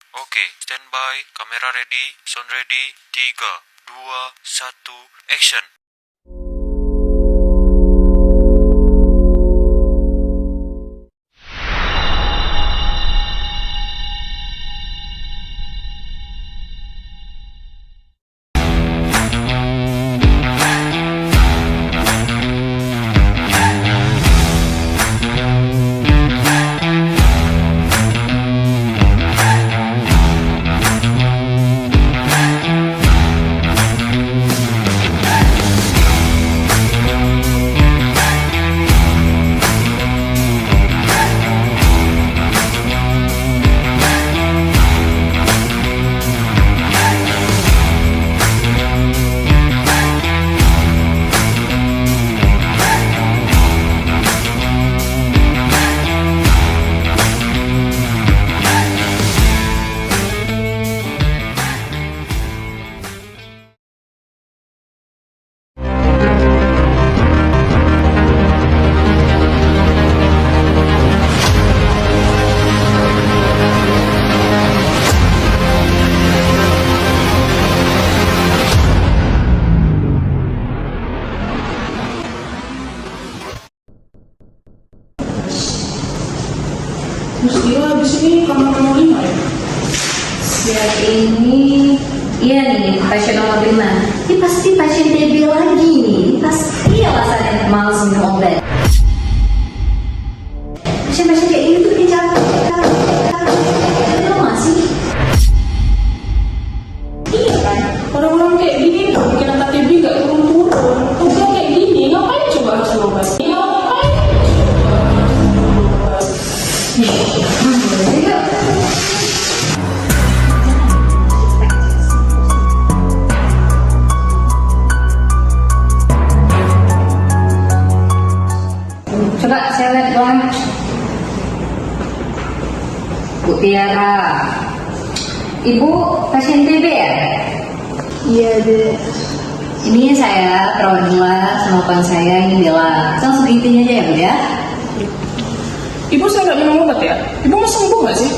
Oke, standby, kamera ready, sound ready, 3, 2, 1, action. Terus dia di sini kamar nomor 5 ya? Lihat ini, iya nih pasien nomor 5. Ini pasti pasien TB lagi nih. Ini pasti alasannya malas minum obat. Pasien-pasien kayak gini tuh bikin capek. Lo masih? Iya kan? Orang-orang kayak gini tuh bikin angka TB gak turun-turun. Udah kayak gini, ngapain coba harus berobat? Ngapain coba harus berobat? Coba saya lihat dong. Bu Tiara. Ibu pasien TB ya? Iya deh. Ini saya Pradila sama kawan saya ini Bella. Langsung intinya aja ya Bu ya. Ibu saya gak minum obat ya? Ibu mau sembuh gak sih?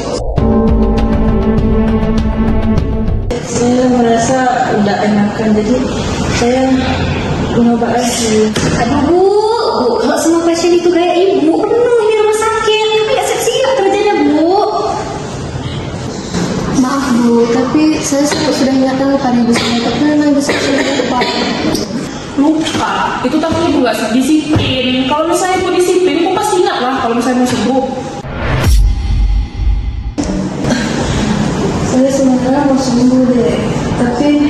Saya merasa udah enakan, jadi saya mencoba lagi. Aduh Bu, kalau semua pasien itu kayak ibu penuh di rumah sakit. Tapi siap-siap kerjanya Bu. Maaf Bu, tapi saya sudah ingatkan kepada ibu saya, tapi memang ibu saya sudah lupa. Lupa, itu tapi ibu gak disiplin. Kalau misalnya ibu disiplin, ibu pasti ingat lah kalau misalnya mau sembuh. Saya sementara mau sembuh deh, tapi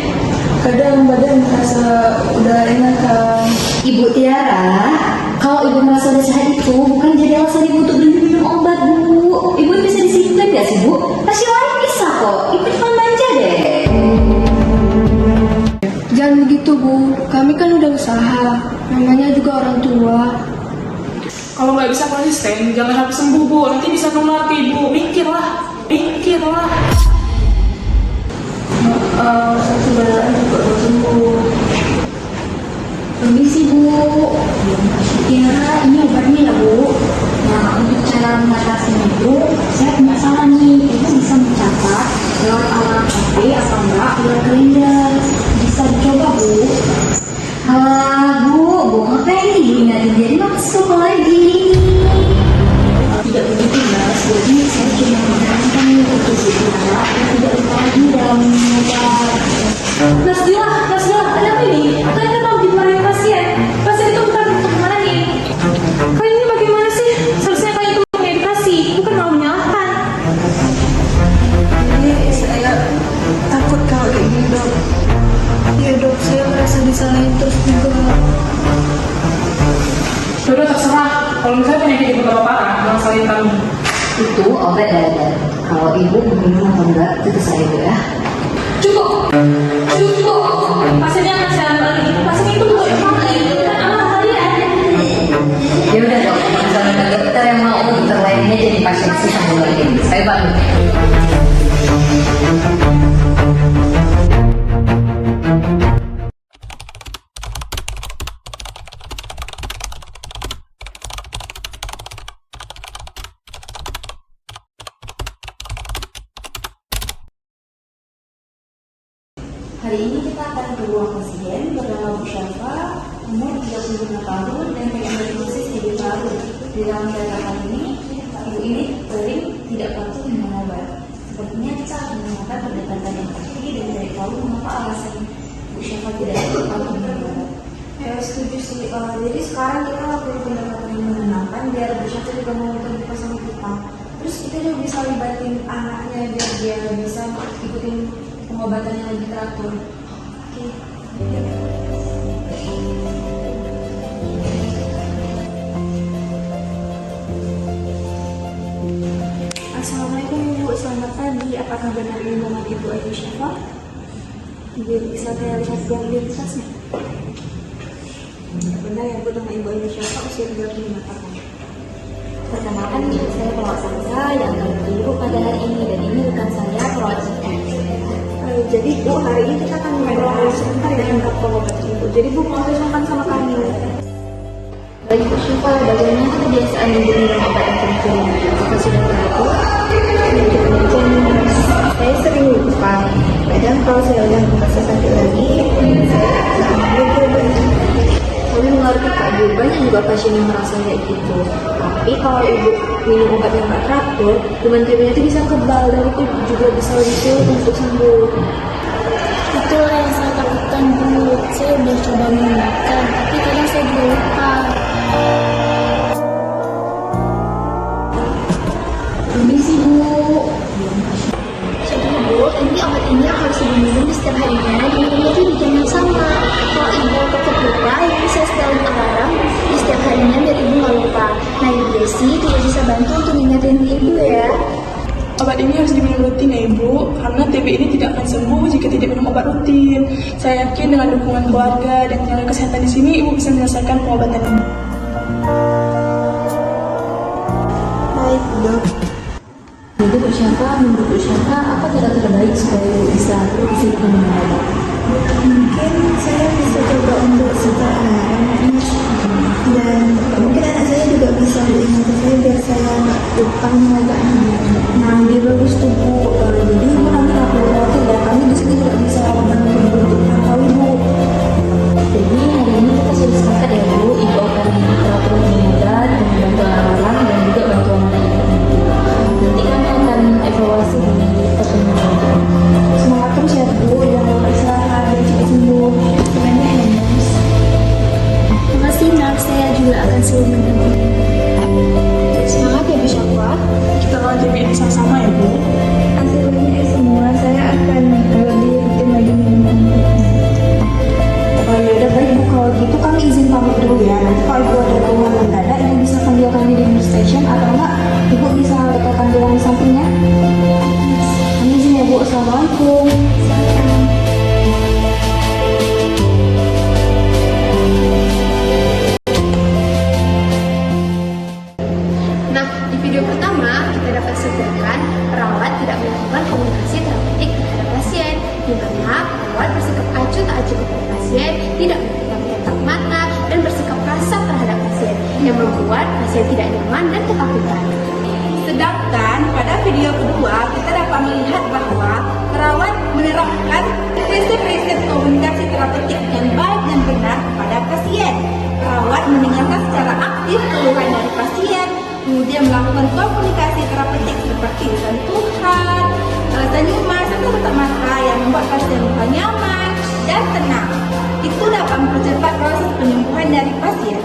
kadang badan merasa udah enakan. Ibu Tiara, kalau ibu merasa udah sehat itu bukan jadi alasan ibu untuk berhenti minum obat Bu. Ibu bisa disiplin gak sih Bu? Pasien lain bisa kok, ibu cuma manja deh. Jangan begitu Bu, kami kan udah usaha, namanya juga orang tua. Kalau nggak bisa konsisten, jangan harus sembuh Bu. Nanti bisa nular ke ibu. Mikirlah, mikirlah. Maaf, saya sebenarnya juga mau sembuh. Permisi Bu. Tiara, ini obatnya ya Bu. Nah, untuk cara mengatasinya Bu, saya punya saran nih. Ibu bisa mencatat lewat alat HP atau enggak lewat kalender. Bisa dicoba Bu. Halah Bu ngapain nih ingatin jadi masuk lagi. Tidak begitu Mas, jadi saya cuma menyarankan untuk Bu Tiara tidak lupa lagi dalam minum obat. Mas Dila, kenapa ini? Kan kita mau dimarahin pasien. Pasien itu bukan untuk dimarahin. Kalian ini bagaimana sih? Seharusnya kalian itu mengedukasi, bukan mau menyalahkan. Ini saya takut kalau kayak gini Dok. Ya Dok, saya merasa disalahin terus juga. Udah terserah. Kalau misalnya penyakit ibu tambah parah, jangan salin kami. Itu obat dadar. Kalau ibu minum atau enggak, itu terserah ibu ya. Cukup. Pasiennya akan saya ambil lagi. Pasien itu bukan kan anak kalian. Ya udah Dok, misalnya ada dokter yang mau dokter lainnya jadi pasien sih satu lagi. Saya bantu. Hari ini kita akan kedua pasien bernama Bu Syafa, umur 35 tahun dan diagnosis TB paru. Di dalam data ini, ibu ini sering tidak patuh minum obat. Sepertinya kita akan menggunakan pendekatan yang pasti dan tidak tahu mengapa alasan Bu Syafa tidak patuh minum obat. Ya, setuju sih. Jadi sekarang kita lakukan pendekatan yang menenangkan biar Bu Syafa juga mau terbuka sama kita. Terus kita juga bisa libatin anaknya biar dia bisa ikutin pengobatan yang lebih teratur. Oke. Assalamualaikum Ibu, selamat pagi. Apakah benar ini dengan Ibu Ayu Syafa? Biar bisa saya lihat yang identitasnya. Benar ya Bu, dengan Ibu Ayu Syafa usia 35 tahun. Perkenalkan, saya perawat Samsa yang terjuru pada hari ini dan ini rekan saya perawat Sita. Jadi Bu, hari ini kita akan ngobrol sebentar ya tentang pengobatan Ibu. Jadi Bu, mau sesungkan sama kami. Baik Bu Syafa, bagaimana kebiasaan Ibu minum obat yang terjuru? Jika sudah teratur, Saya sering lupa. Kadang kalau saya udah merasa sakit lagi, saya akan ambil obat. kami mengerti Pak Bu, banyak juga pasien yang merasa kayak gitu. Tapi kalau Ibu minum obat yang tak teratur, kuman TB-nya itu bisa kebal dan itu juga bisa lebih sulit untuk sembuh. Itulah yang saya takutkan dulu. Saya udah coba mengingatkan, tapi kadang saya juga lupa. Permisi Bu. Jadi Bu, ini obat ini yang harus Ibu minum di setiap harinya dan minumnya itu di jam yang sama. Kalau Ibu tetap lupa, Ibu bisa setelin alarm di setiap harinya biar Ibu nggak lupa. Nah Ibu Desi tidak bisa bantu untuk ngingetin Ibu ya. Obat ini harus diminum rutin ya Ibu, karena TB ini tidak akan sembuh jika tidak minum obat rutin. Saya yakin dengan dukungan keluarga dan tenaga kesehatan di sini, Ibu bisa menyelesaikan pengobatan ini. Baik, Dok. Jadi Bu Syafa, menurut Bu Syafa, apa cara terbaik supaya Ibu bisa disiplin minum obat? Mungkin saya bisa coba untuk setel alarm dan mungkin anak saya juga bisa mengingatkan saya biar saya lupa mengobatnya. Nah, ini bagus tuh Bu. Jadi Ibu nanti nggak perlu khawatir ya, kami di sini tidak bisa membantu Ibu untuk mengetahui Bu. Jadi hari ini kita sudah sepakat ya Bu, Ibu akan teratur minum obat dengan bantuan alarm dan juga bantuan anak Ibu. Nanti kami akan evaluasi di pertemuan berikutnya. Semangat terus ya Bu, yang istirahat dan cepat sembuh. Sebenarnya ya Mas. Makasih Nak, saya juga akan selalu mendampingi. Semangat ya Bu Syafa. Kita lawan TB ini sama-sama ya Bu. Hasilnya semua saya akan lebih rutin lagi minum obatnya. Oh ya udah baik Bu, kalau gitu kami izin pamit dulu ya. Nanti kalau Ibu ada keluhan mendadak, Ibu bisa panggil kami di news station atau enggak Ibu bisa letakkan bilang di sampingnya. Kami izin ya Bu, Assalamualaikum. Nah, di video pertama kita dapat simpulkan perawat tidak melakukan komunikasi terapeutik terhadap pasien, di mana perawat bersikap acuh tak acuh kepada pasien, tidak memberikan kontak mata, dan bersikap kasar terhadap pasien, yang membuat pasien tidak nyaman dan ketakutan. Sedangkan pada video kedua kita dapat melihat bahwa perawat menerapkan prinsip-prinsip komunikasi terapeutik yang baik dan benar kepada pasien. Perawat mendengarkan secara aktif keluhan dari pasien, kemudian melakukan komunikasi terapeutik seperti sentuhan, senyuman, serta tatap mata yang membuat pasien merasa nyaman dan tenang. Itu dapat mempercepat proses penyembuhan dari pasien.